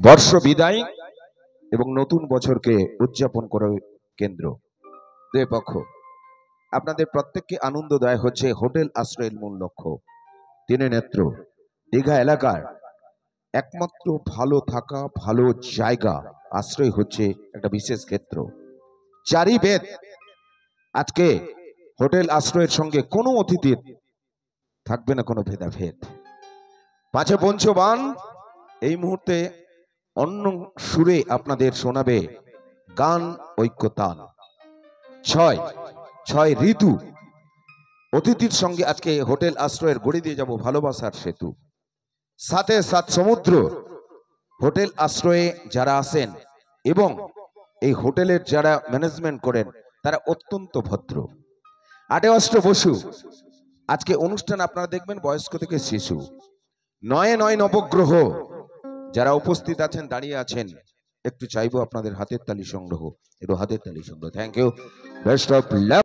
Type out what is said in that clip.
বর্ষ বিদায় এবং নতুন বছরকে উদযাপন করে কেন্দ্র দুই পক্ষ আপনাদের প্রত্যেককে আনন্দ দেয় হচ্ছে হোটেল আশ্রয়ের মূল লক্ষ্য। তিনে নেত্র দীঘা এলাকার একমাত্র ভালো থাকা ভালো জায়গা আশ্রয় হচ্ছে একটা বিশেষ ক্ষেত্র। চারি বেদ আজকে হোটেল আশ্রয়ের সঙ্গে কোনো অতিথির থাকবে না কোনো ভেদাভেদ। পাঁচে পঞ্চবান এই মুহূর্তে অন্য সুরে আপনাদের শোনাবে গান ঐক্যতান। ছয় ছয় ঋতু অতিথির সঙ্গে আজকে হোটেল আশ্রয়ের গড়ি দিয়ে যাব ভালোবাসার সেতু। সাথে সাত সমুদ্র হোটেল আশ্রয়ে যারা আসেন এবং এই হোটেলের যারা ম্যানেজমেন্ট করেন তারা অত্যন্ত ভদ্র। আটে অষ্ট বসু আজকে অনুষ্ঠান আপনারা দেখবেন বয়স্ক থেকে শিশু। নয়ে নয় নবগ্রহ যারা উপস্থিত আছেন দাঁড়িয়ে আছেন একটু চাইবো আপনাদের হাতের তালি সংগ্রহ, একটু হাতের তালি সংগ্রহ। Thank you, best of lakh.